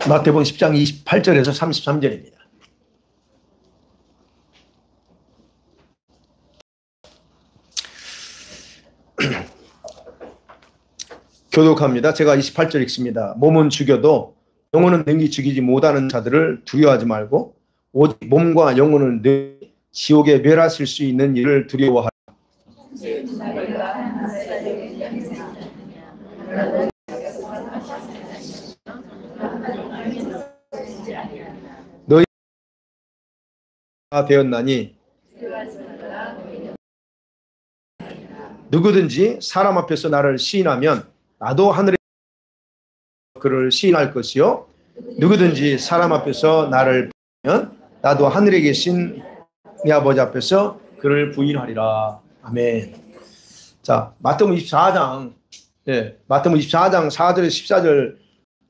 마태복음 10장 28절에서 33절입니다. 교독합니다. 제가 28절 읽습니다. 몸은 죽여도 영혼은 능히 죽이지 못하는 자들을 두려워하지 말고 오직 몸과 영혼을 늘 지옥에 멸하실 수 있는 일을 두려워하라. 너희가 되었나니 누구든지 사람 앞에서 나를 시인하면 나도 하늘에 그를 시인할 것이요 누구든지 사람 앞에서 나를 부인하면 나도 하늘에 계신 내 아버지 앞에서 그를 부인하리라. 아멘. 자, 마태복음 24장 마태복음 24장 4절 14절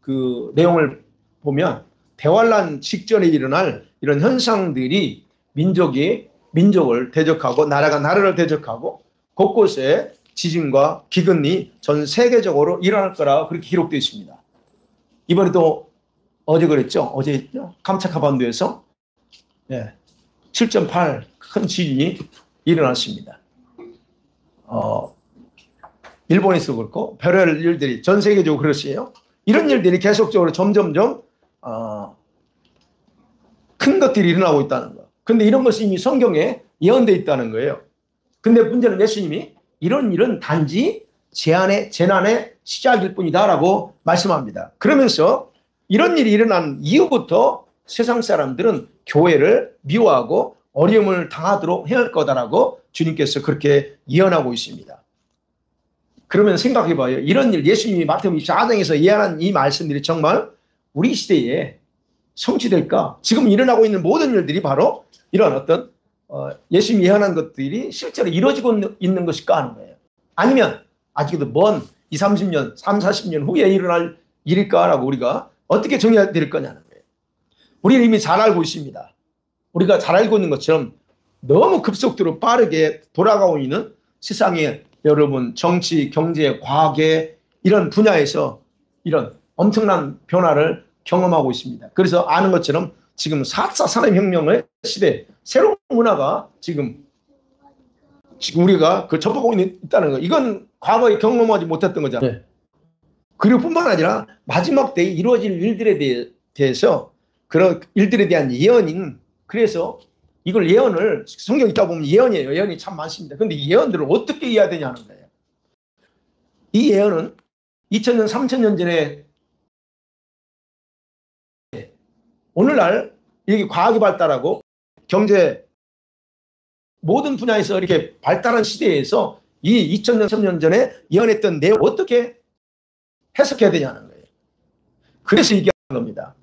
그 내용을 보면 대환란 직전에 일어날 이런 현상들이 민족을 대적하고 나라가 나라를 대적하고 곳곳에 지진과 기근이 전 세계적으로 일어날 거라 그렇게 기록되어 있습니다. 이번에도 어제 그랬죠. 어제 감차카 반도에서 7.8 큰 지진이 일어났습니다. 일본에서 그렇고 별의 일들이 전 세계적으로 그렇어요. 이런 일들이 계속적으로 점점점 큰 것들이 일어나고 있다는 거. 근데 이런 것이 이미 성경에 예언되어 있다는 거예요. 근데 문제는 예수님이 이런 일은 단지 재난의 시작일 뿐이다라고 말씀합니다. 그러면서 이런 일이 일어난 이후부터 세상 사람들은 교회를 미워하고 어려움을 당하도록 해야 할 거다라고 주님께서 그렇게 예언하고 있습니다. 그러면 생각해 봐요. 이런 일 예수님이 마태복음 24장에서 예언한 이 말씀들이 정말 우리 시대에 성취될까? 지금 일어나고 있는 모든 일들이 바로 이런 어떤 예수님이 예언한 것들이 실제로 이루어지고 있는 것일까 하는 거예요. 아니면 아직도 먼 20, 30년, 30, 40년 후에 일어날 일일까라고 우리가 어떻게 정의해야 될 거냐는 거예요. 우리는 이미 잘 알고 있습니다. 우리가 잘 알고 있는 것처럼 너무 급속도로 빠르게 돌아가고 있는 세상에 여러분 정치, 경제, 과학의 이런 분야에서 이런 엄청난 변화를 경험하고 있습니다. 그래서 아는 것처럼 지금 4차 산업혁명의 시대, 새로운 문화가 지금 우리가 접하고 있다는 거. 이건 과거에 경험하지 못했던 거잖아요. 그리고 뿐만 아니라 마지막 때에 이루어질 일들에 대해서 그런 일들에 대한 예언인, 그래서 이걸 예언을 성경 읽다 보면 예언이에요. 예언이 참 많습니다. 그런데 이 예언들을 어떻게 이해해야 되냐는 거예요. 이 예언은 2000년, 3000년 전에 오늘날 이렇게 과학이 발달하고 경제 모든 분야에서 이렇게 발달한 시대에서 이 2000년, 3000년 전에 예언했던 내용 어떻게 해석해야 되냐는 거예요. 그래서 얘기하는 겁니다.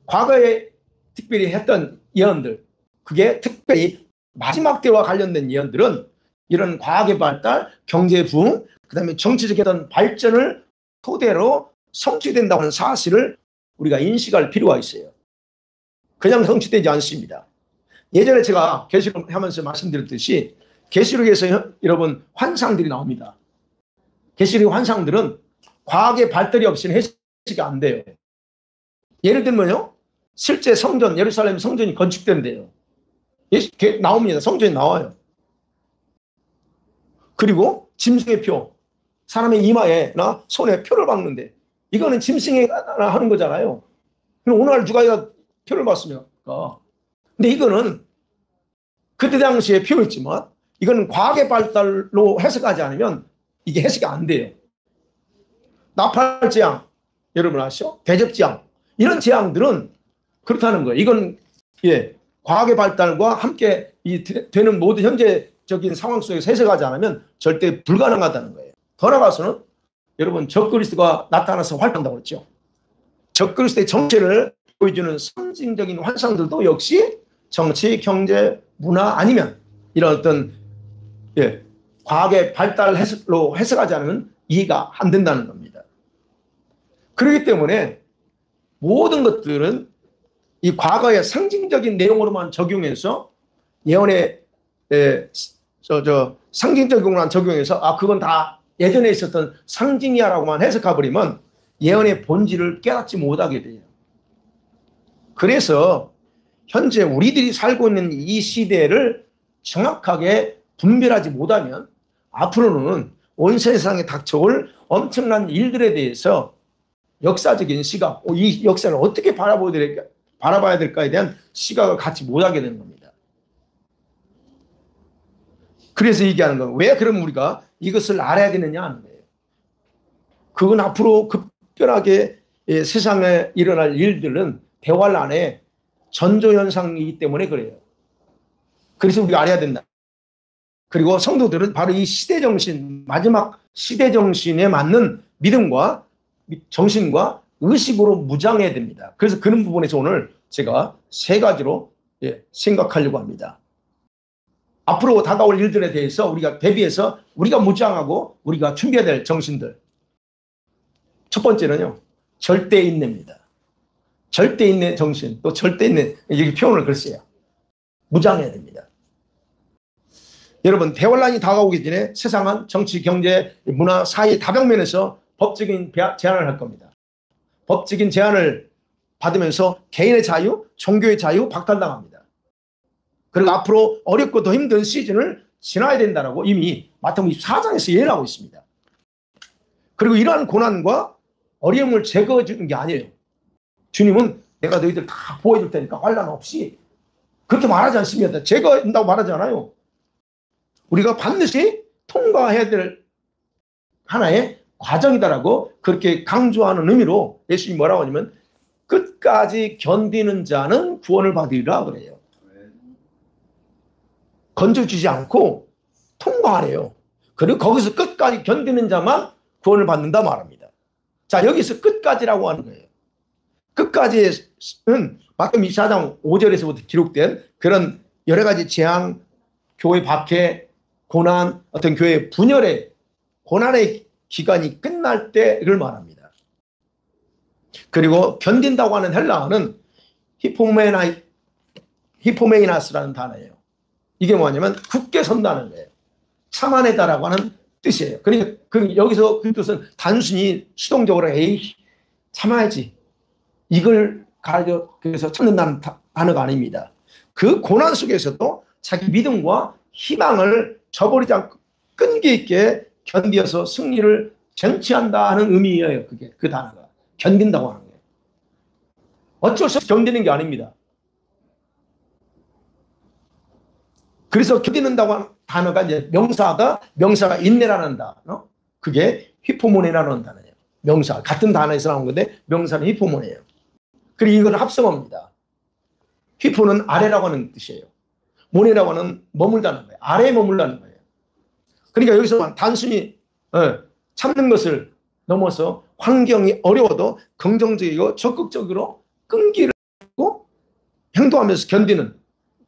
과거에 특별히 했던 예언들, 그게 특별히 마지막 때와 관련된 예언들은 이런 과학의 발달, 경제 부흥, 그 다음에 정치적 어떤 발전을 토대로 성취된다고 하는 사실을 우리가 인식할 필요가 있어요. 그냥 성취되지 않습니다. 예전에 제가 계시록 하면서 말씀드렸듯이 계시록에서 여러분 환상들이 나옵니다. 계시록 환상들은 과학의 발달이 없이는 해석이 안 돼요. 예를 들면요, 실제 성전, 예루살렘 성전이 건축된대요. 나옵니다. 성전이 나와요. 그리고 짐승의 표, 사람의 이마에나 손에 표를 박는데 이거는 짐승이 하는 거잖아요. 그럼 오늘 누가 표를 박습니까? 근데 이거는 그때 당시에 표였지만 이거는 과학의 발달로 해석하지 않으면 이게 해석이 안 돼요. 나팔재앙, 여러분 아시죠? 대접재앙, 이런 재앙들은 그렇다는 거예요. 이건 과학의 발달과 함께 되는 모든 현재적인 상황 속에서 해석하지 않으면 절대 불가능하다는 거예요. 더 나아가서는 여러분 적그리스도가 나타나서 활동한다고 그랬죠. 적그리스도의 정체를 보여주는 상징적인 환상들도 역시 정치, 경제, 문화 아니면 이런 어떤 과학의 발달로 해석하지 않으면 이해가 안 된다는 겁니다. 그렇기 때문에 모든 것들은 이 과거의 상징적인 내용으로만 적용해서 예언의 상징적으로만 적용해서 그건 다 예전에 있었던 상징이야라고만 해석해버리면 예언의 본질을 깨닫지 못하게 돼요. 그래서 현재 우리들이 살고 있는 이 시대를 정확하게 분별하지 못하면 앞으로는 온 세상에 닥쳐올 엄청난 일들에 대해서 역사적인 시각, 이 역사를 어떻게 바라봐야 될까에 대한 시각을 갖지 못하게 되는 겁니다. 그래서 얘기하는 거예요. 왜 그럼 우리가 이것을 알아야 되느냐 하는 거예요. 그건 앞으로 급변하게 세상에 일어날 일들은 대활 안에 전조현상이기 때문에 그래요. 그래서 우리가 알아야 된다. 그리고 성도들은 바로 이 시대정신, 마지막 시대정신에 맞는 믿음과 정신과 의식으로 무장해야 됩니다. 그래서 그런 부분에서 오늘 제가 세 가지로 생각하려고 합니다. 앞으로 다가올 일들에 대해서 우리가 대비해서 우리가 무장하고 우리가 준비해야 될 정신들. 첫 번째는요, 절대인내입니다. 절대인내 정신, 또 절대인내, 이렇게 표현을 글쎄요. 무장해야 됩니다. 여러분, 대환란이 다가오기 전에 세상은 정치, 경제, 문화, 사회 다방면에서 법적인 제한을 할 겁니다. 법적인 제한을 받으면서 개인의 자유, 종교의 자유 박탈당합니다. 그리고 앞으로 어렵고 더 힘든 시즌을 지나야 된다고 이미 마태복음 24장에서 예언하고 있습니다. 그리고 이러한 고난과 어려움을 제거해 주는 게 아니에요. 주님은 내가 너희들 다 보호해 줄 테니까 환난 없이 그렇게 말하지 않습니다. 제거한다고 말하지 않아요. 우리가 반드시 통과해야 될 하나의 과정이다라고 그렇게 강조하는 의미로 예수님이 뭐라고 하냐면 끝까지 견디는 자는 구원을 받으리라 그래요. 건져주지 않고 통과하래요. 그리고 거기서 끝까지 견디는 자만 구원을 받는다 말합니다. 자, 여기서 끝까지라고 하는 거예요. 끝까지는 마태복음 24장 5절에서부터 기록된 그런 여러 가지 재앙, 교회 박해, 고난, 어떤 교회 분열의 고난의 기간이 끝날 때를 말합니다. 그리고 견딘다고 하는 헬라어는 히포메이나스라는 단어예요. 이게 뭐냐면 굳게 선다는 거예요. 참아내다라고 하는 뜻이에요. 그러니까 여기서 그 뜻은 단순히 수동적으로 에이 참아야지 이걸 그래서 참는다는 단어가 아닙니다. 그 고난 속에서도 자기 믿음과 희망을 저버리지 않고 끈기 있게 견디어서 승리를 쟁취한다 하는 의미예요. 그게 그 단어가 견딘다고 하는 거예요. 어쩔 수 없이 견디는 게 아닙니다. 그래서 견디는다고 하는 단어가 이제 명사가 인내라는 단어, 그게 히포모네라는 단어예요. 명사 같은 단어에서 나온 건데 명사는 히포모네예요. 그리고 이걸 합성합니다. 히포는 아래라고 하는 뜻이에요. 모네라고 하는 머물다는 거예요. 아래에 머물다는 거예요. 그러니까 여기서 단순히 참는 것을 넘어서 환경이 어려워도 긍정적이고 적극적으로 끈기를 갖고 행동하면서 견디는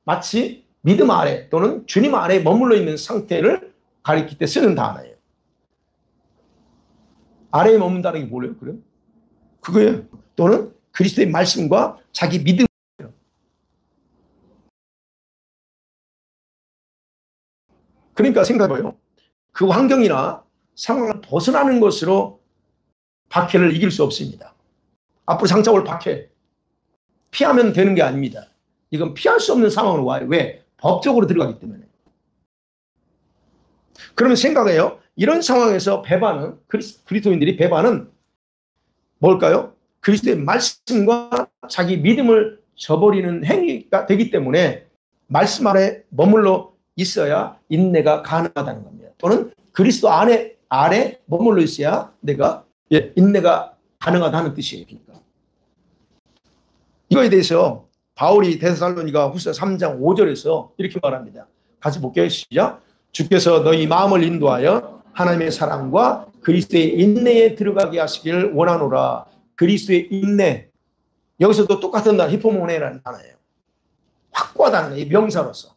마치 믿음 아래 또는 주님 아래에 머물러 있는 상태를 가리킬 때 쓰는 단어예요. 아래에 머문다는 게 뭐예요? 그래요? 그거예요. 또는 그리스도의 말씀과 자기 믿음. 그러니까 생각해봐요. 그 환경이나 상황을 벗어나는 것으로 박해를 이길 수 없습니다. 앞으로 장차 올 박해 피하면 되는 게 아닙니다. 이건 피할 수 없는 상황으로 와요. 왜? 법적으로 들어가기 때문에. 그러면 생각해요. 이런 상황에서 배반은 그리스도인들이 배반은 뭘까요? 그리스도의 말씀과 자기 믿음을 저버리는 행위가 되기 때문에 말씀 아래 머물러 있어야 인내가 가능하다는 겁니다. 또는 그리스도 아래 머물러 있어야 내가 인내가 가능하다는 뜻이에요. 그러니까. 이거에 대해서 바울이 데살로니가 후서 3장 5절에서 이렇게 말합니다. 같이 볼게요. 시작. 주께서 너희 마음을 인도하여 하나님의 사랑과 그리스도의 인내에 들어가게 하시기를 원하노라. 그리스도의 인내. 여기서도 똑같은 단어 히포모네라는 단어예요. 확고하다는 거예요. 명사로서.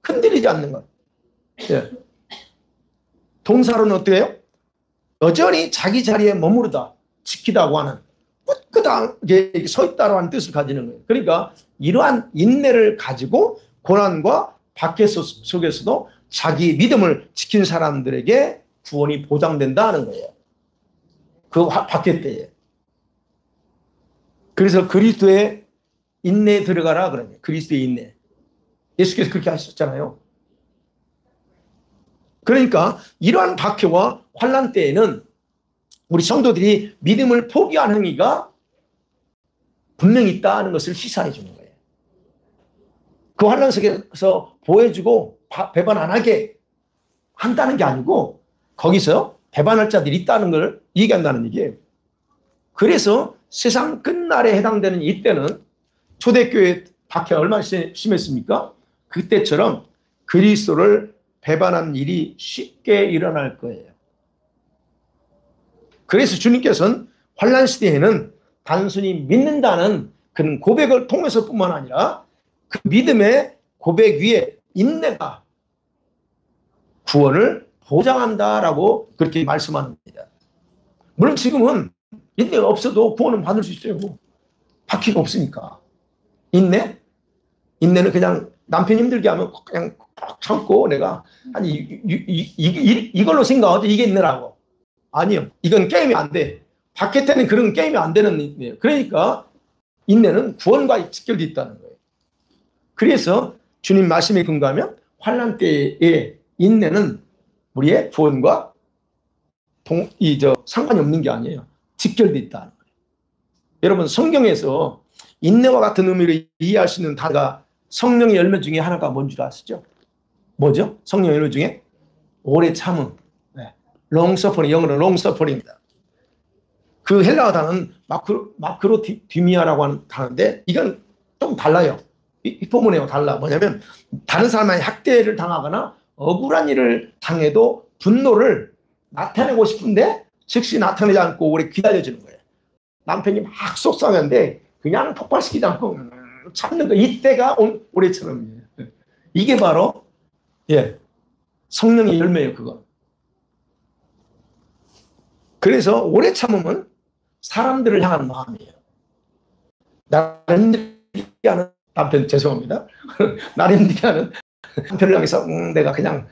흔들리지 않는 것. 예. 동사로는 어떻게 해요? 여전히 자기 자리에 머무르다, 지키다고 하는 꿋꿋하게 서 있다고 하는 뜻을 가지는 거예요. 그러니까 이러한 인내를 가지고 고난과 박해 속에서도 자기 믿음을 지킨 사람들에게 구원이 보장된다는 거예요. 그 박해 때에. 그래서 그리스도의 인내에 들어가라 그러면 그리스도의 인내. 예수께서 그렇게 하셨잖아요. 그러니까 이러한 박해와 환난 때에는 우리 성도들이 믿음을 포기하는 행위가 분명히 있다는 것을 시사해 주는 거예요. 그 환난 속에서 보여주고 배반 안 하게 한다는 게 아니고 거기서 배반할 자들이 있다는 걸 얘기한다는 얘기예요. 그래서 세상 끝날에 해당되는 이때는 초대교회 박해가 얼마나 심했습니까? 그때처럼 그리스도를 배반한 일이 쉽게 일어날 거예요. 그래서 주님께서는 환난 시대에는 단순히 믿는다는 그런 고백을 통해서뿐만 아니라 그 믿음의 고백 위에 인내가 구원을 보장한다라고 그렇게 말씀합니다. 물론 지금은 인내가 없어도 구원은 받을 수 있어요. 박해가 없으니까. 인내는 그냥 남편 힘들게 하면 그냥 참고 내가 아니 이걸로 생각하죠. 이게 인내라고. 아니요. 이건 게임이 안 돼. 박해 때는 그런 게임이 안 되는 인내예요. 그러니까 인내는 구원과 직결되어 있다는 거예요. 그래서 주님 말씀에 근거하면 환난 때의 인내는 우리의 구원과 상관이 없는 게 아니에요. 직결되어 있다는 거예요. 여러분 성경에서 인내와 같은 의미로 이해할 수 있는 단어가 성령의 열매 중에 하나가 뭔 줄 아시죠? 뭐죠? 성령의 열매 중에 오래 참음. long suffering, 영어로 long suffering입니다. 그 헬라어 단어는 마크로디미아라고 하는 단어인데 이건 좀 달라요. 이 포문에요 달라. 뭐냐면 다른 사람한테 학대를 당하거나 억울한 일을 당해도 분노를 나타내고 싶은데 즉시 나타내지 않고 오래 기다려주는 거예요. 남편이 막 속상한데 그냥 폭발시키지 않고 참는 거. 이때가 오래 참음이에요. 이게 바로 성령의 열매예요. 그거. 그래서 오래 참음은 사람들을 향한 마음이에요. 나를 힘들게 하는 남편 죄송합니다. 나를 힘들게 하는 남편을 향해서 내가 그냥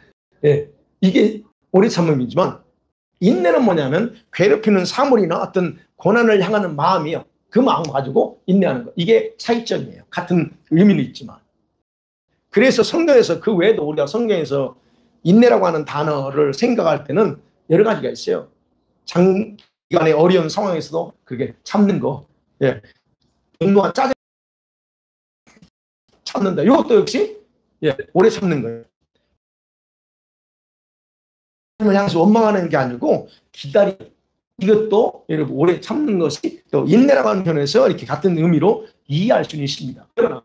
이게 오래 참음이지만 인내는 뭐냐면 괴롭히는 사물이나 어떤 고난을 향하는 마음이요. 그 마음 가지고 인내하는 거. 이게 차이점이에요. 같은 의미는 있지만. 그래서 성경에서 그 외에도 우리가 성경에서 인내라고 하는 단어를 생각할 때는 여러 가지가 있어요. 장기간의 어려운 상황에서도 그게 참는 거. 분노와 짜증 참는다. 이것도 역시 오래 참는 거예요. 하나님을 향해서 원망하는 게 아니고 이것도 여러분 오래 참는 것이 또 인내라고 하는 편에서 이렇게 같은 의미로 이해할 수는 있습니다. 그러나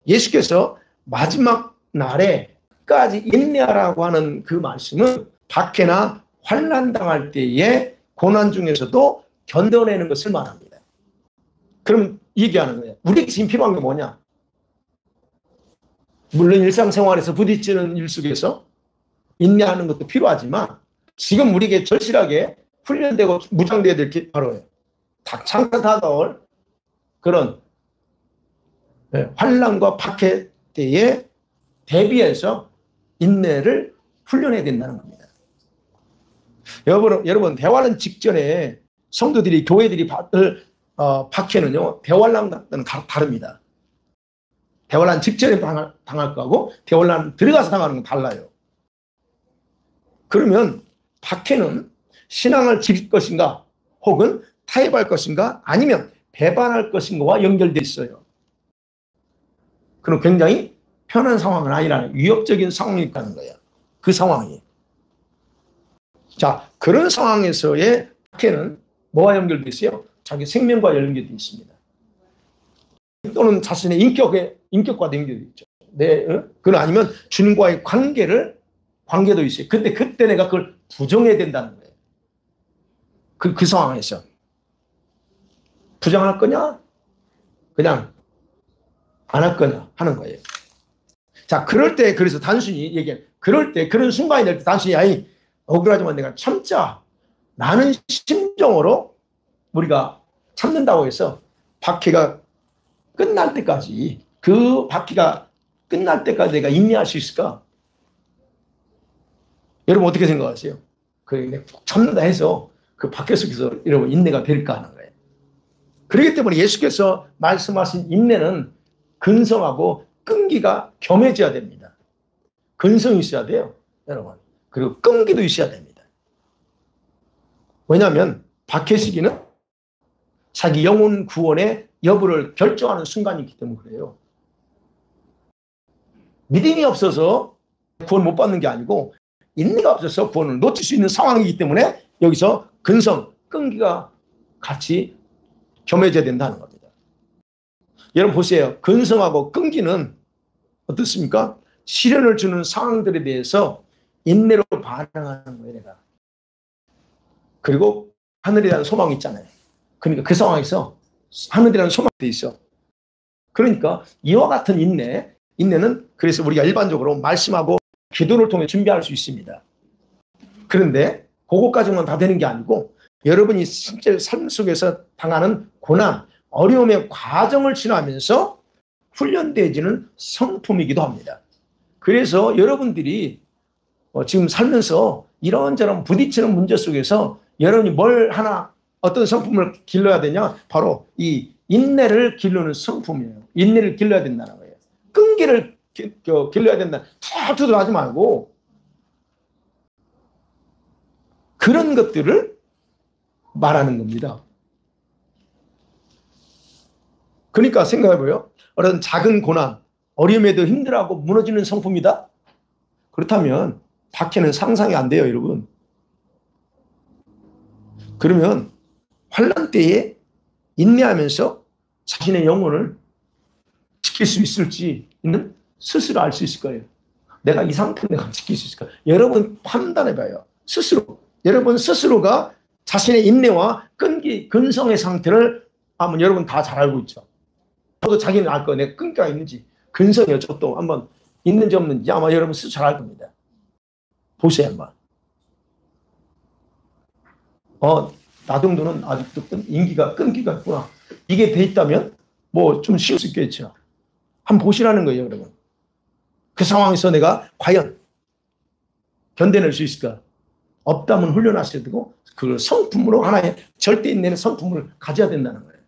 예수께서 마지막 날에 끝까지 인내하라고 하는 그 말씀은 박해나 환난 당할 때의 고난 중에서도 견뎌내는 것을 말합니다. 그럼 얘기하는 거예요. 우리에게 지금 필요한 게 뭐냐? 물론 일상생활에서 부딪히는 일 속에서 인내하는 것도 필요하지만 지금 우리에게 절실하게 훈련되고 무장되어야 될 게 바로 잠깐 다가올 그런 환난과 박해 때에 대비해서 인내를 훈련해야 된다는 겁니다. 여러분 대환란 직전에 성도들이 교회들이 받을 박해는요 대환란과는 다릅니다. 대환란 직전에 당할 거하고 대환란 들어가서 당하는 건 달라요. 그러면 박해는 신앙을 지킬 것인가 혹은 타협할 것인가 아니면 배반할 것인가와 연결되어 있어요. 그럼 굉장히 편한 상황은 아니라는 위협적인 상황이 있다는 거예요. 그 상황이. 자, 그런 상황에서의 박해는 뭐와 연결되어 있어요? 자기 생명과 연결되어 있습니다. 또는 자신의 인격과도 연결되어 있죠. 그건 아니면 주님과의 관계도 있어요. 그때 내가 그걸 부정해야 된다는 거예요. 그 상황에서. 부정할 거냐? 그냥 안 할 거냐? 하는 거예요. 자, 그럴 때, 그래서 단순히 그럴 때, 그런 순간이 될 때 단순히, 억울하지만 내가 참자. 라는 심정으로 우리가 참는다고 해서 박해가 끝날 때까지, 그 박해가 끝날 때까지 내가 인내할 수 있을까? 여러분 어떻게 생각하세요? 참는다 해서 그 박해 속에서 여러분 인내가 될까 하는 거예요. 그렇기 때문에 예수께서 말씀하신 인내는 근성하고 끈기가 겸해져야 됩니다. 근성이 있어야 돼요, 여러분. 그리고 끈기도 있어야 됩니다. 왜냐하면 박해시기는 자기 영혼 구원의 여부를 결정하는 순간이기 때문에 그래요. 믿음이 없어서 구원 못 받는 게 아니고 인내가 없어서 구원을 놓칠 수 있는 상황이기 때문에 여기서 근성, 끈기가 같이 겸해져야 된다는 겁니다. 여러분 보세요. 근성하고 끈기는 어떻습니까? 시련을 주는 상황들에 대해서 인내로 반응하는 거예요, 내가. 그리고 하늘에 대한 소망이 있잖아요. 그러니까 그 상황에서 하늘이라는 소망이 있어. 그러니까 이와 같은 인내는 그래서 우리가 일반적으로 말씀하고 기도를 통해 준비할 수 있습니다. 그런데 그것까지만 다 되는 게 아니고 여러분이 실제 삶 속에서 당하는 고난, 어려움의 과정을 지나면서 훈련되어지는 성품이기도 합니다. 그래서 여러분들이 지금 살면서 이런저런 부딪히는 문제 속에서 여러분이 뭘 하나 어떤 성품을 길러야 되냐? 바로 이 인내를 기르는 성품이에요. 인내를 길러야 된다는 거예요. 끈기를 길러야 된다. 툭툭 하지 말고 그런 것들을 말하는 겁니다. 그러니까 생각해봐요. 어떤 작은 고난, 어려움에도 힘들어하고 무너지는 성품이다? 그렇다면 박해는 상상이 안 돼요, 여러분. 그러면 환난 때에 인내하면서 자신의 영혼을 지킬 수 있을지는 스스로 알 수 있을 거예요. 내가 이 상태를 내가 지킬 수 있을까? 여러분 판단해봐요. 스스로. 여러분 스스로가 자신의 인내와 끈기, 근성의 상태를 한번 여러분 다 잘 알고 있죠. 저도 자기는 알 거예요. 내가 끈기가 있는지, 근성이 어쩌고 한번 있는지 없는지 아마 여러분 스스로 잘 알 겁니다. 보세요, 한번. 나 정도는 아직도 끈기가 있구나. 이게 돼 있다면 뭐 좀 쉬울 수 있겠죠. 한번 보시라는 거예요, 여러분. 그 상황에서 내가 과연 견뎌낼 수 있을까? 없다면 훈련하셔야 되고 그 성품으로 하나의 절대 인내는 성품을 가져야 된다는 거예요.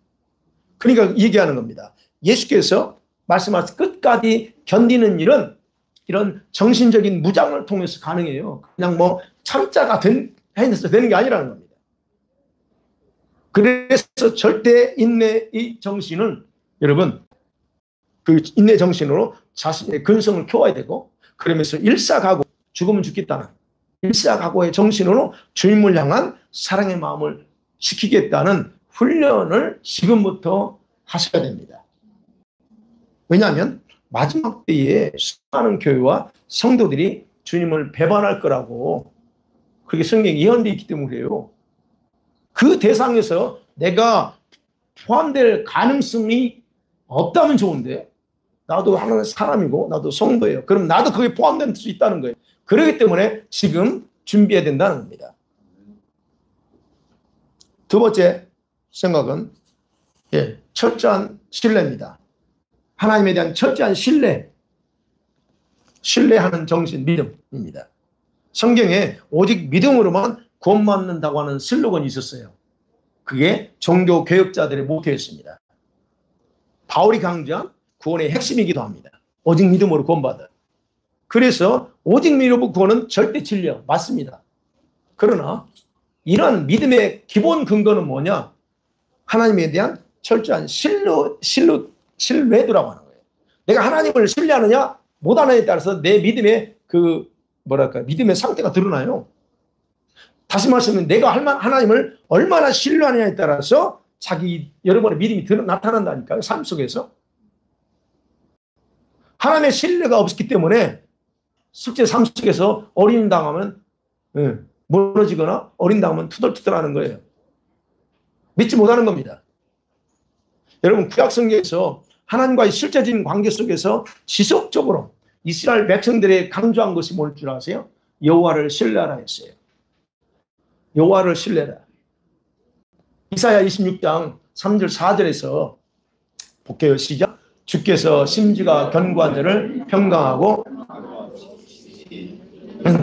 그러니까 얘기하는 겁니다. 예수께서 말씀하신 끝까지 견디는 일은 이런 정신적인 무장을 통해서 가능해요. 그냥 뭐 참자가 해서 되는 게 아니라는 겁니다. 그래서 절대 인내의 정신은 여러분 그 인내 정신으로 자신의 근성을 키워야 되고 그러면서 일사각오 죽으면 죽겠다는 일사각오의 정신으로 주님을 향한 사랑의 마음을 지키겠다는 훈련을 지금부터 하셔야 됩니다. 왜냐하면 마지막 때에 수많은 교회와 성도들이 주님을 배반할 거라고 그렇게 성경에 예언되어 있기 때문에 그래요. 그 대상에서 내가 포함될 가능성이 없다면 좋은데 나도 하나의 사람이고 나도 성도예요. 그럼 나도 거기에 포함될 수 있다는 거예요. 그렇기 때문에 지금 준비해야 된다는 겁니다. 두 번째 생각은 철저한 신뢰입니다. 하나님에 대한 철저한 신뢰하는 정신, 믿음입니다. 성경에 오직 믿음으로만 구원받는다고 하는 슬로건이 있었어요. 그게 종교 개혁자들의 모토였습니다. 바울이 강조한 구원의 핵심이기도 합니다. 오직 믿음으로 구원받아. 그래서 오직 믿음으로 구원은 절대 진리요. 맞습니다. 그러나 이러한 믿음의 기본 근거는 뭐냐? 하나님에 대한 철저한 신뢰도라고 하는 거예요. 내가 하나님을 신뢰하느냐 못하느냐에 따라서 내 믿음의 믿음의 상태가 드러나요. 다시 말하면 내가 하나님을 얼마나 신뢰하느냐에 따라서 여러분의 믿음이 나타난다니까요. 삶 속에서. 하나님의 신뢰가 없기 때문에 실제 삶 속에서 어린당하면 무너지거나 어린당하면 투덜투덜하는 거예요. 믿지 못하는 겁니다. 여러분 구약성경에서 하나님과의 실제적인 관계 속에서 지속적으로 이스라엘 백성들의 강조한 것이 뭘 줄 아세요? 여호와를 신뢰하라 했어요. 여호와를 신뢰하라. 이사야 26장 3절 4절에서 볼게요. 시작. 주께서 심지가 견고한 자를 평강하고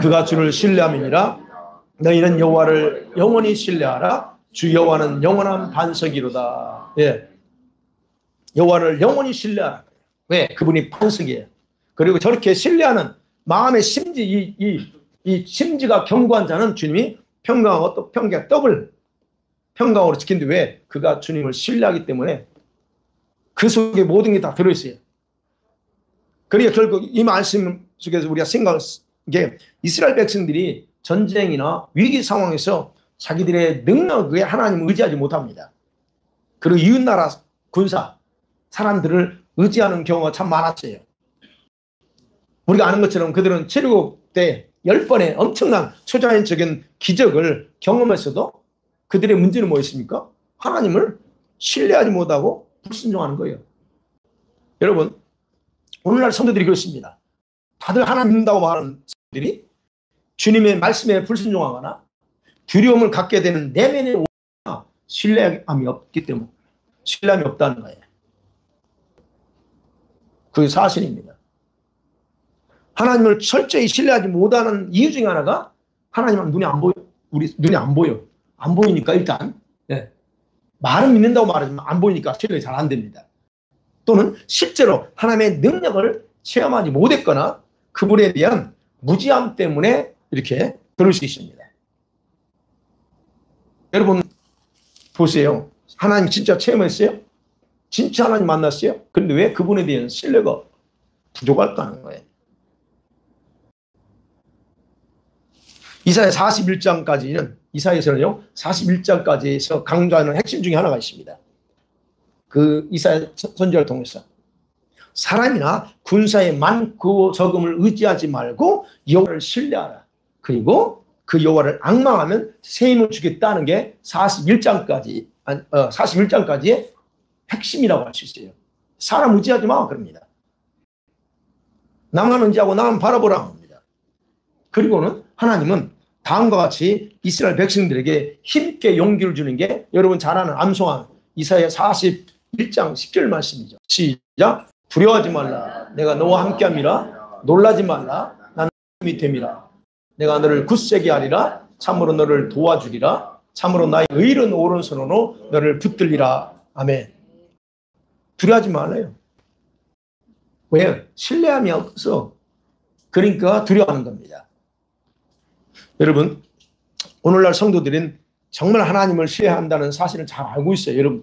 그가 주를 신뢰함이니라. 너희는 여호와를 영원히 신뢰하라. 주 여호와는 영원한 반석이로다. 예. 여호와를 영원히 신뢰하라. 왜? 그분이 반석이에요. 그리고 저렇게 신뢰하는 마음의 심지, 이 심지가 견고한 자는 주님이 평강하고 또 평강 더블 평강으로 지킨데 왜? 그가 주님을 신뢰하기 때문에 그 속에 모든 게 다 들어있어요. 그러니까 결국 이 말씀 속에서 우리가 생각한 게 이스라엘 백성들이 전쟁이나 위기 상황에서 자기들의 능력에 하나님을 의지하지 못합니다. 그리고 이웃나라 군사 사람들을 의지하는 경우가 참 많았어요. 우리가 아는 것처럼 그들은 출애굽 때 10번의 엄청난 초자연적인 기적을 경험했어도 그들의 문제는 뭐였습니까? 하나님을 신뢰하지 못하고 불순종하는 거예요. 여러분, 오늘날 성도들이 그렇습니다. 다들 하나님 믿는다고 말하는 사람들이 주님의 말씀에 불순종하거나 두려움을 갖게 되는 내면의 오해나 신뢰함이 없기 때문에 신뢰함이 없다는 거예요. 그게 사실입니다. 하나님을 철저히 신뢰하지 못하는 이유 중에 하나가 하나님은 눈에 안 보여. 우리 눈에 안 보여. 안 보이니까 일단 말은 믿는다고 말하지만 안 보이니까 신뢰가 잘 안 됩니다. 또는 실제로 하나님의 능력을 체험하지 못했거나 그분에 대한 무지함 때문에 이렇게 그럴 수 있습니다. 여러분 보세요. 하나님 진짜 체험했어요? 진짜 하나님 만났어요? 그런데 왜 그분에 대한 신뢰가 부족할까 하는 거예요. 이사야 41장까지는 이사야에서는요 41장까지에서 강조하는 핵심 중에 하나가 있습니다. 그 이사야 선지자를 통해서 사람이나 군사의 많고 적음을 의지하지 말고 여호와를 신뢰하라. 그리고 그 여호와를 앙망하면 새 힘을 주겠다는 게 41장까지의 핵심이라고 할 수 있어요. 사람 의지하지 마 그럽니다. 나만 의지하고 나만 바라보라 합니다. 그리고는 하나님은 다음과 같이 이스라엘 백성들에게 힘있게 용기를 주는 게 여러분 잘 아는 암송한 이사야 41장 10절 말씀이죠. 시작. 두려워하지 말라. 내가 너와 함께함이라. 놀라지 말라. 나는 힘이 됨이라. 내가 너를 굳세게 하리라. 참으로 너를 도와주리라. 참으로 나의 의로운 오른손으로 너를 붙들리라. 아멘. 두려워하지 말아요. 왜? 신뢰함이 없어. 그러니까 두려워하는 겁니다. 여러분 오늘날 성도들은 정말 하나님을 신뢰한다는 사실을 잘 알고 있어요. 여러분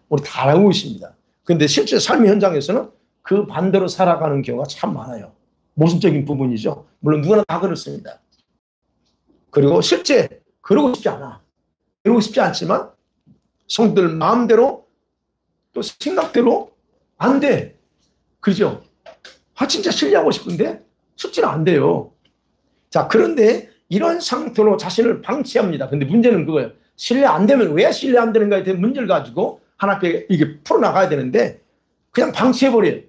우리 다 알고 있습니다. 그런데 실제 삶의 현장에서는 그 반대로 살아가는 경우가 참 많아요. 모순적인 부분이죠. 물론 누구나 다 그렇습니다. 그리고 실제 그러고 싶지 않아. 그러고 싶지 않지만 성도들 마음대로 또 생각대로 안 돼. 그죠? 진짜 신뢰하고 싶은데 실제는 안 돼요. 자, 그런데 이런 상태로 자신을 방치합니다. 근데 문제는 그거예요. 신뢰 안 되면 왜 신뢰 안 되는가에 대한 문제를 가지고 하나님께 이게 풀어나가야 되는데 그냥 방치해버려요.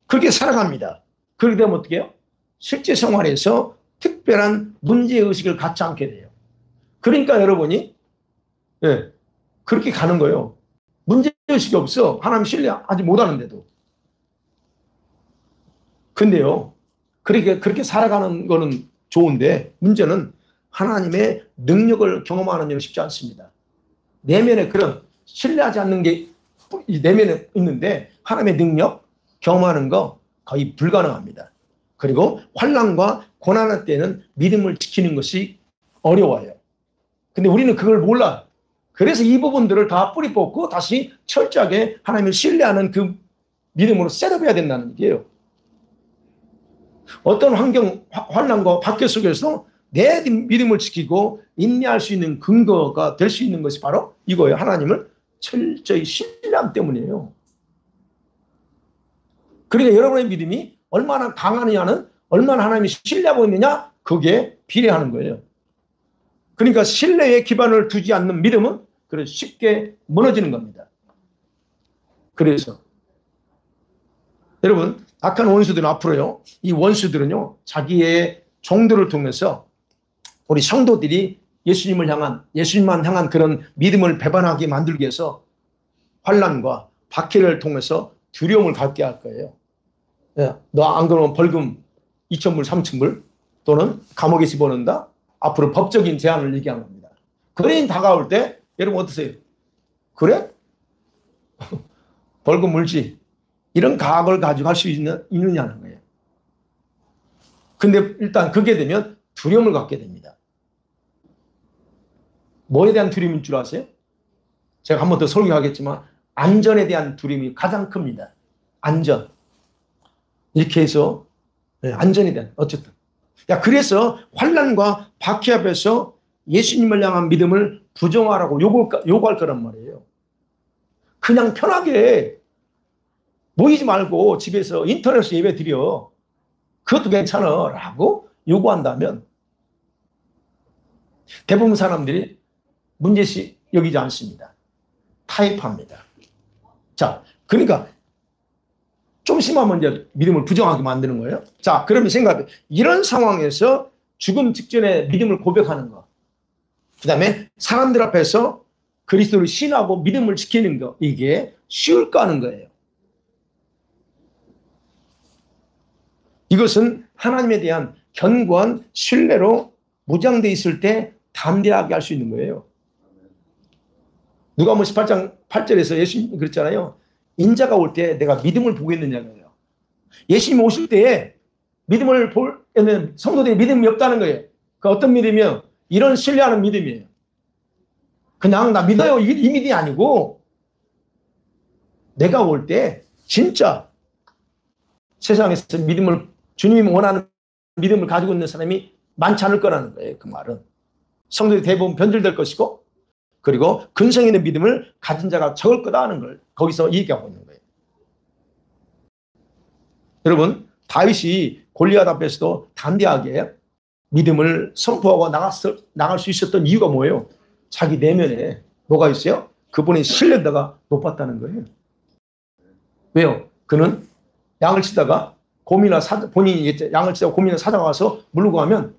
그렇게 살아갑니다. 그렇게 되면 어떻게 해요? 실제 생활에서 특별한 문제의식을 갖지 않게 돼요. 그러니까 여러분이 그렇게 가는 거예요. 문제의식이 없어. 하나님 신뢰하지 못하는데도. 근데요. 그렇게 살아가는 거는 좋은데 문제는 하나님의 능력을 경험하는 일은 쉽지 않습니다. 내면에 그런 신뢰하지 않는 게 내면에 있는데 하나님의 능력 경험하는 거 거의 불가능합니다. 그리고 환난과 고난할 때는 믿음을 지키는 것이 어려워요. 근데 우리는 그걸 몰라. 그래서 이 부분들을 다 뿌리 뽑고 다시 철저하게 하나님을 신뢰하는 그 믿음으로 셋업해야 된다는 얘기예요. 어떤 환경, 환난과 박해 속에서 내 믿음을 지키고 인내할 수 있는 근거가 될 수 있는 것이 바로 이거예요. 하나님을 철저히 신뢰함 때문이에요. 그러니까 여러분의 믿음이 얼마나 강하느냐는 얼마나 하나님이 신뢰하고 있느냐 그게 비례하는 거예요. 그러니까 신뢰에 기반을 두지 않는 믿음은 그래서 쉽게 무너지는 겁니다. 그래서 여러분 악한 원수들은 앞으로요. 이 원수들은요. 자기의 종들을 통해서 우리 성도들이 예수님만 향한 그런 믿음을 배반하게 만들기 위해서 환난과 박해를 통해서 두려움을 갖게 할 거예요. 너 안 그러면 벌금 2,000불, 3,000불 또는 감옥에 집어넣는다. 앞으로 법적인 제한을 얘기한 겁니다. 그러니 다가올 때 여러분 어떠세요? 그래? 벌금 물지. 이런 각을 가지고 할 수 있느냐는 거예요. 근데 일단 그게 되면 두려움을 갖게 됩니다. 뭐에 대한 두려움인 줄 아세요? 제가 한 번 더 설명하겠지만 안전에 대한 두려움이 가장 큽니다. 안전. 이렇게 해서 안전에 대한 어쨌든. 그래서 환난과 박해 앞에서 예수님을 향한 믿음을 부정하라고 요구할 거란 말이에요. 그냥 편하게 모이지 말고 집에서 인터넷으로 예배 드려. 그것도 괜찮아 라고 요구한다면 대부분 사람들이 문제시 여기지 않습니다. 타협합니다. 자, 그러니까 좀 심하면 이제 믿음을 부정하게 만드는 거예요. 자, 그러면 생각해. 이런 상황에서 죽음 직전에 믿음을 고백하는 거. 그 다음에 사람들 앞에서 그리스도를 신하고 믿음을 지키는 거. 이게 쉬울까 하는 거예요. 이것은 하나님에 대한 견고한 신뢰로 무장되어 있을 때 담대하게 할 수 있는 거예요. 누가복음 18장 8절에서 예수님 그랬잖아요. 인자가 올 때 내가 믿음을 보겠느냐고요. 예수님 오실 때에 믿음을 볼 때는 성도들이 믿음이 없다는 거예요. 그 어떤 믿음이요? 이런 신뢰하는 믿음이에요. 그냥 나 믿어요 이 믿음이 아니고 내가 올 때 진짜 세상에서 믿음을 주님이 원하는 믿음을 가지고 있는 사람이 많지 않을 거라는 거예요. 그 말은 성도들이 대부분 변질될 것이고 그리고 근성 있는 믿음을 가진 자가 적을 거다 하는 걸 거기서 얘기하고 있는 거예요. 여러분 다윗이 골리앗 앞에서도 담대하게 믿음을 선포하고 나갈 수 있었던 이유가 뭐예요? 자기 내면에 뭐가 있어요? 그분의 신뢰도가 높았다는 거예요. 왜요? 그는 양을 치다가 본인이 양을 치다가 곰이나 사자가 와서 물고 가면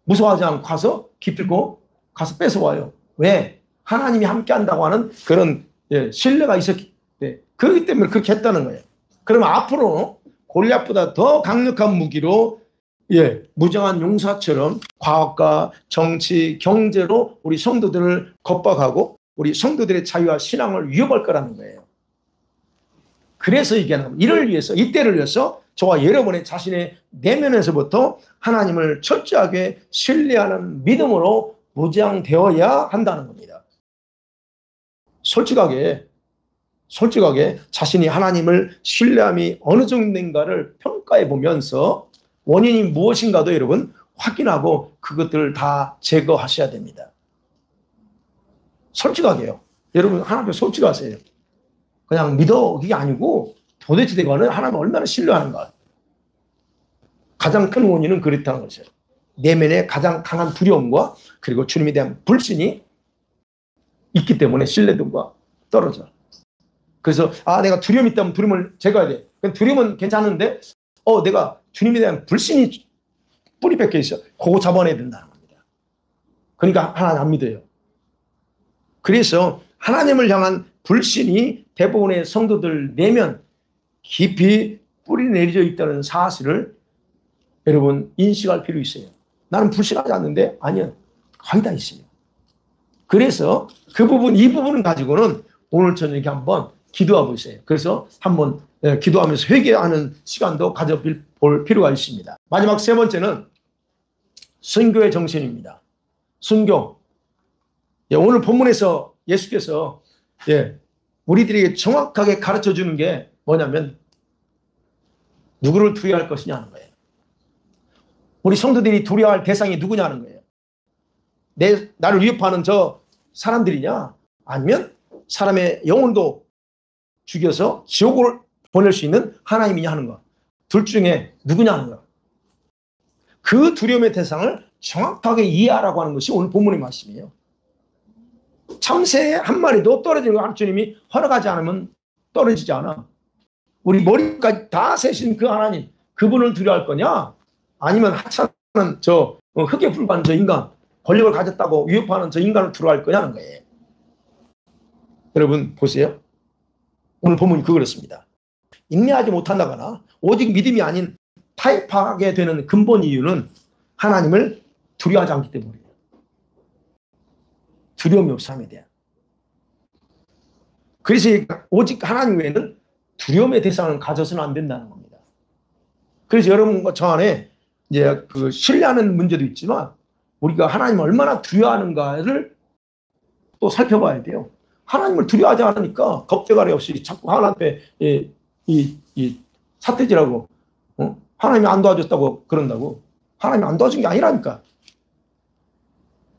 무서워하지 않고 가서 기필고 가서 뺏어와요. 왜? 하나님이 함께 한다고 하는 그런 신뢰가 있었기 때문에 그렇기 때문에 그렇게 했다는 거예요. 그러면 앞으로 골리앗보다 더 강력한 무기로 무장한 용사처럼 과학과 정치, 경제로 우리 성도들을 겁박하고 우리 성도들의 자유와 신앙을 위협할 거라는 거예요. 그래서 얘기하는 겁니다. 이를 위해서, 이때를 위해서 저와 여러분의 자신의 내면에서부터 하나님을 철저하게 신뢰하는 믿음으로 무장되어야 한다는 겁니다. 솔직하게 자신이 하나님을 신뢰함이 어느 정도인가를 평가해 보면서 원인이 무엇인가도 여러분 확인하고 그것들을 다 제거하셔야 됩니다. 솔직하게요. 여러분 하나님 앞에 솔직하세요. 그냥 믿어 그게 아니고 도대체 내가 하나님을 얼마나 신뢰하는가. 가장 큰 원인은 그렇다는 것이에요. 내면에 가장 강한 두려움과 그리고 주님에 대한 불신이 있기 때문에 신뢰도가 떨어져. 그래서 내가 두려움이 있다면 두려움을 제거해야 돼. 두려움은 괜찮은데 내가 주님에 대한 불신이 뿌리 뺏겨 있어. 그거 잡아내야 된다는 겁니다. 그러니까 하나님 안 믿어요. 그래서 하나님을 향한 불신이 대부분의 성도들 내면 깊이 뿌리 내려져 있다는 사실을 여러분 인식할 필요 있어요. 나는 불신하지 않는데 아니요. 거의 다 있어요. 그래서 이 부분을 가지고는 오늘 저녁에 한번 기도하고 있어요. 그래서 한번 기도하면서 회개하는 시간도 가져볼 필요가 있습니다. 마지막 세 번째는 순교의 정신입니다. 순교. 오늘 본문에서 예수께서 우리들에게 정확하게 가르쳐 주는 게 뭐냐면 누구를 두려워할 것이냐 하는 거예요. 우리 성도들이 두려워할 대상이 누구냐는 거예요. 나를 위협하는 저 사람들이냐 아니면 사람의 영혼도 죽여서 지옥을 보낼 수 있는 하나님이냐 하는 거. 둘 중에 누구냐 하는 거. 그 두려움의 대상을 정확하게 이해하라고 하는 것이 오늘 본문의 말씀이에요. 참새 한 마리도 떨어지는 거 주님이 허락하지 않으면 떨어지지 않아. 우리 머리까지 다 세신 그 하나님, 그분을 두려워할 거냐? 아니면 하찮은 저 흙에 불과한 저 인간, 권력을 가졌다고 위협하는 저 인간을 두려워할 거냐는 거예요. 여러분 보세요. 오늘 본문이 그렇습니다. 인내하지 못한다거나 오직 믿음이 아닌 타협하게 되는 근본 이유는 하나님을 두려워하지 않기 때문이에요. 두려움이 없어 함에 대한. 그래서 오직 하나님 외에는 두려움의 대상을 가져서는 안 된다는 겁니다. 그래서 여러분과 저 안에 이제 그 신뢰하는 문제도 있지만 우리가 하나님을 얼마나 두려워하는가를 또 살펴봐야 돼요. 하나님을 두려워하지 않으니까 겁대가리 없이 자꾸 하나님께 이 사태질하고 하나님이 안 도와줬다고 그런다고. 하나님이 안 도와준 게 아니라니까.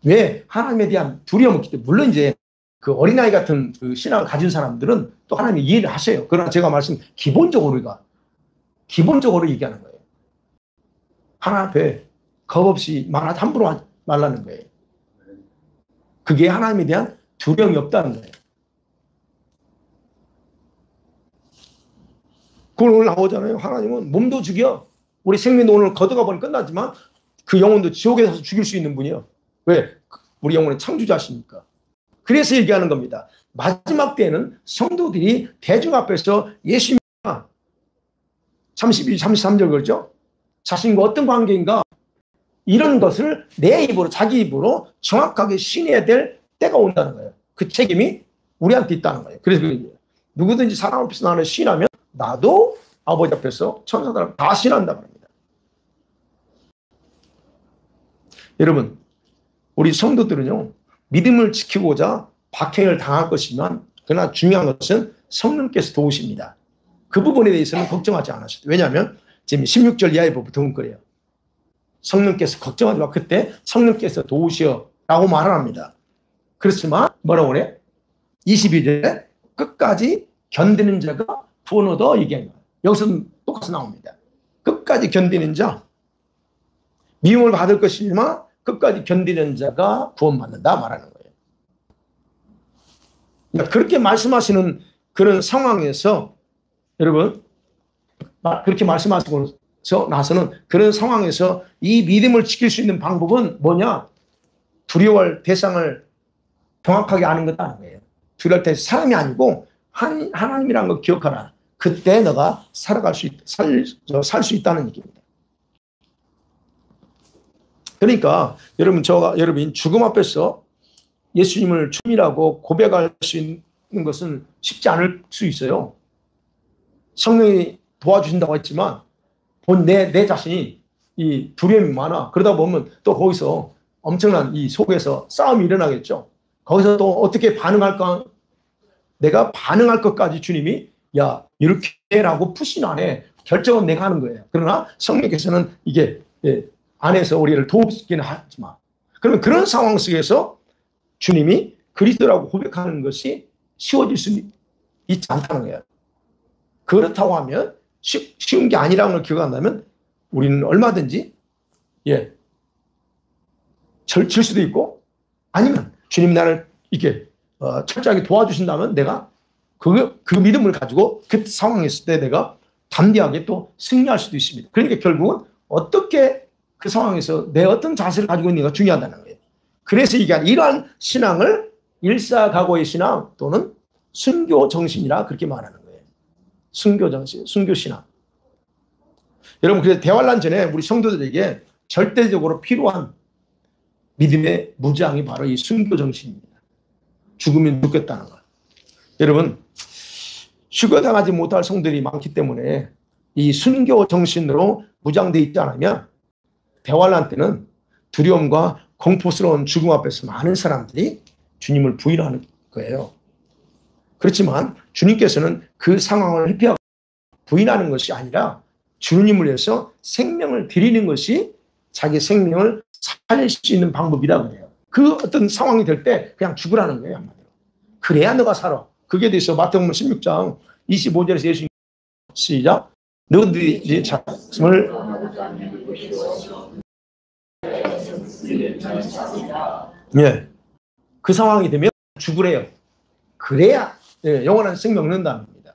왜? 하나님에 대한 두려움이 있기 때문에. 물론 이제 그 어린아이 같은 그 신앙을 가진 사람들은 또 하나님이 이해를 하셔요. 그러나 제가 기본적으로 얘기하는 거예요. 하나님 앞에 겁 없이 말하지 함부로 말라는 거예요. 그게 하나님에 대한 두려움이 없다는 거예요. 그걸 오늘 나오잖아요. 하나님은 몸도 죽여. 우리 생명도 오늘 걷어가 보니 끝나지만 그 영혼도 지옥에서 죽일 수 있는 분이요. 왜? 우리 영혼의 창조자시니까. 그래서 얘기하는 겁니다. 마지막 때에는 성도들이 대중 앞에서 예수님과 32, 33절 그렇죠? 자신과 어떤 관계인가 이런 것을 내 입으로 자기 입으로 정확하게 신해야 될 때가 온다는 거예요. 그 책임이 우리한테 있다는 거예요. 그래서 누구든지 사람 앞에서 나를 신하면 나도 아버지 앞에서 천사들 다 신한다고 합니다. 여러분, 우리 성도들은요, 믿음을 지키고자 박해를 당할 것이지만, 그러나 중요한 것은 성령께서 도우십니다. 그 부분에 대해서는 걱정하지 않으셔도. 왜냐하면 지금 16절 이하의 부분은 그래요. 성령께서 걱정하지 마. 그때 성령께서 도우시어 라고 말을 합니다. 그렇지만 뭐라고 그래? 22절에 끝까지 견디는 자가 구원 얻어 얘기합니다. 여기서는 똑같이 나옵니다. 끝까지 견디는 자, 미움을 받을 것이지만 끝까지 견디는 자가 구원받는다 말하는 거예요. 그러니까 그렇게 말씀하시는 그런 상황에서 여러분 그렇게 말씀하시고 나서는 그런 상황에서 이 믿음을 지킬 수 있는 방법은 뭐냐? 두려워할 대상을 정확하게 아는 것도 아니에요. 두려워할 대상 사람이 아니고 하나님이라는 걸 기억하라. 그때 너가 살 수 있다는 얘기입니다. 그러니까 여러분 죽음 앞에서 예수님을 주님이라고 고백할 수 있는 것은 쉽지 않을 수 있어요. 성령이 도와주신다고 했지만 내 자신이 이 두려움이 많아. 그러다 보면 또 거기서 엄청난 이 속에서 싸움이 일어나겠죠. 거기서 또 어떻게 반응할까? 내가 반응할 것까지 주님이 야 이렇게 라고 푸신 안에 결정은 내가 하는 거예요. 그러나 성령께서는 이게 안에서 우리를 도우기는 하지만 그러면 그런 상황 속에서 주님이 그리스도라고 고백하는 것이 쉬워질 수 있지 않다는 거예요. 그렇다고 하면 쉬운 게 아니라는 걸 기억한다면 우리는 얼마든지 질 수도 있고 아니면 주님 나를 이렇게 철저하게 도와주신다면 내가 그 믿음을 가지고 그 상황에 있을 때 내가 담대하게 또 승리할 수도 있습니다. 그러니까 결국은 어떻게 그 상황에서 내 어떤 자세를 가지고 있는가 중요하다는 거예요. 그래서 이러한 신앙을 일사각오의 신앙 또는 순교 정신이라 그렇게 말하는 거예요. 순교 정신, 순교 신앙. 여러분 그래서 대환란 전에 우리 성도들에게 절대적으로 필요한 믿음의 무장이 바로 이 순교 정신입니다. 죽으면 죽겠다는 것. 여러분 휴거당하지 못할 성들이 많기 때문에 이 순교 정신으로 무장되어 있지 않으면 대환란 때는 두려움과 공포스러운 죽음 앞에서 많은 사람들이 주님을 부인하는 거예요. 그렇지만 주님께서는 그 상황을 회피하고 부인하는 것이 아니라 주님을 위해서 생명을 드리는 것이 자기 생명을 살릴 수 있는 방법이다 그래요. 그 어떤 상황이 될 때 그냥 죽으라는 거예요. 한마디로. 그래야 너가 살아. 그게 대해서 마태복음 16장 25절에서 예수님 시작. 너희들이 네 자신을 그 상황이 되면 죽으래요. 그래야 영원한 생명 얻는다는 겁니다.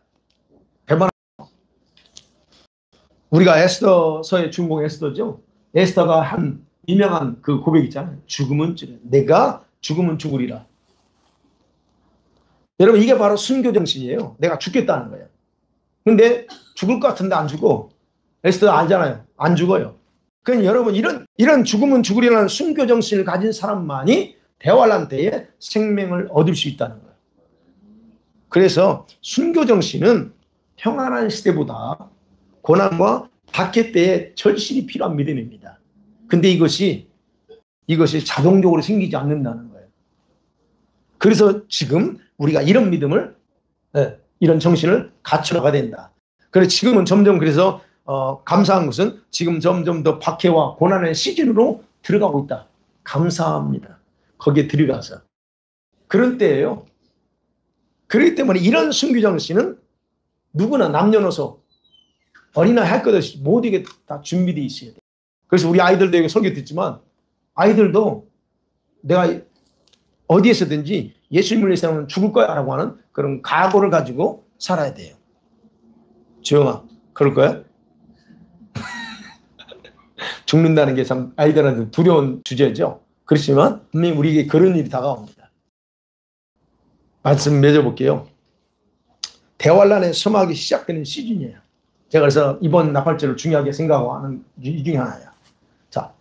우리가 에스더서의 주인공 에스더죠. 에스더가 한 유명한 그 고백 있잖아요. 내가 죽으면 죽으리라. 여러분 이게 바로 순교 정신이에요. 내가 죽겠다는 거예요. 근데 죽을 것 같은데 안 죽어. 에스더 알잖아요. 안 죽어요. 그러니까 여러분 이런 죽으면 죽으리라는 순교 정신을 가진 사람만이 대환란 때에 생명을 얻을 수 있다는 거예요. 그래서 순교 정신은 평안한 시대보다 고난과 박해 때에 절실히 필요한 믿음입니다. 근데 이것이 자동적으로 생기지 않는다는 거예요. 그래서 지금 우리가 이런 믿음을, 이런 정신을 갖춰나가야 된다. 그래서 지금은 점점 그래서 감사한 것은 지금 점점 더 박해와 고난의 시즌으로 들어가고 있다. 감사합니다. 거기에 들어가서. 그런 때예요. 그렇기 때문에 이런 순교 정신은 누구나 남녀노소 어린아이 할 것 없이 모두에게 다 준비되어 있어야 돼요. 그래서 우리 아이들도 여기 설교 듣지만 아이들도 내가 어디에서든지 예수님을 위해서는 죽을 거야 라고 하는 그런 각오를 가지고 살아야 돼요. 지영아, 그럴 거야? 죽는다는 게 참 아이들한테 두려운 주제죠. 그렇지만 분명히 우리에게 그런 일이 다가옵니다. 말씀 맺어볼게요. 대환란의 서막이 시작되는 시즌이에요. 제가 그래서 이번 나팔절을 중요하게 생각하는 이 중에 하나예요. 자,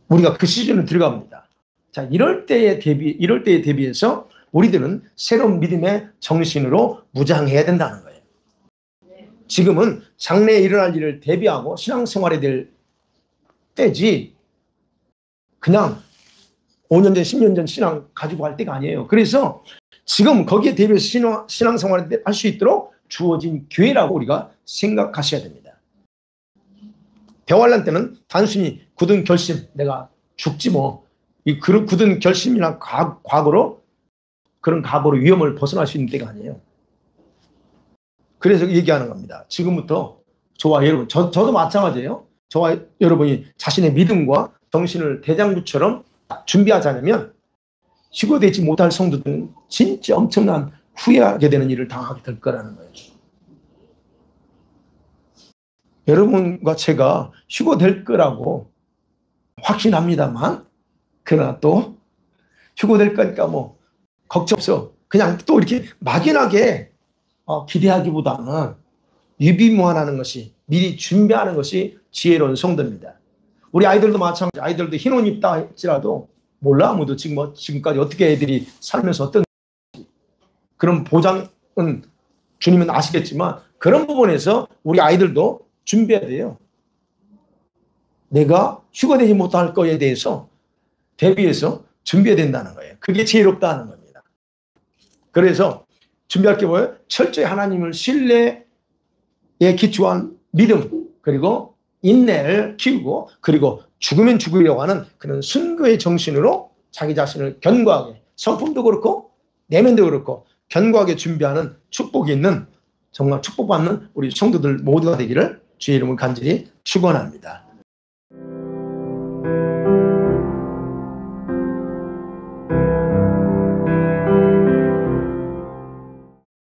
우리가 그 시즌을 들어갑니다. 자, 이럴 때에 대비해서 우리들은 새로운 믿음의 정신으로 무장해야 된다는 거예요. 지금은 장래에 일어날 일을 대비하고 신앙생활에 될 때지 그냥 5년 전, 10년 전 신앙 가지고 갈 때가 아니에요. 그래서 지금 거기에 대비해서 신앙생활을 할 수 있도록 주어진 기회라고 우리가 생각하셔야 됩니다. 대환란 때는 단순히 굳은 결심, 내가 죽지 뭐, 이 굳은 결심이나 각오로 그런 각오로 위험을 벗어날 수 있는 때가 아니에요. 그래서 얘기하는 겁니다. 지금부터 저와 여러분, 저도 마찬가지예요. 저와 여러분이 자신의 믿음과 정신을 대장부처럼 준비하자면 휴거되지 못할 성도들은 진짜 엄청난 후회하게 되는 일을 당하게 될 거라는 거예요. 여러분과 제가 휴거될 거라고 확신합니다만 그러나 또 휴거될 거니까 뭐 걱정 없어. 그냥 또 이렇게 막연하게 기대하기보다는 유비무환하는 것이, 미리 준비하는 것이 지혜로운 성도입니다. 우리 아이들도 마찬가지. 아이들도 흰 옷 입다 할지라도 몰라. 아무도 지금까지 어떻게 애들이 살면서 어떤 그런 보장은 주님은 아시겠지만 그런 부분에서 우리 아이들도 준비해야 돼요. 내가 휴거되지 못할 거에 대해서 대비해서 준비해야 된다는 거예요. 그게 지혜롭다는 겁니다. 그래서 준비할 게 뭐예요? 철저히 하나님을 신뢰에 기초한 믿음, 그리고 인내를 키우고, 그리고 죽으면 죽으려고 하는 그런 순교의 정신으로 자기 자신을 견고하게, 성품도 그렇고 내면도 그렇고 견고하게 준비하는 축복이 있는, 정말 축복받는 우리 성도들 모두가 되기를 주의 이름을 간절히 축원합니다.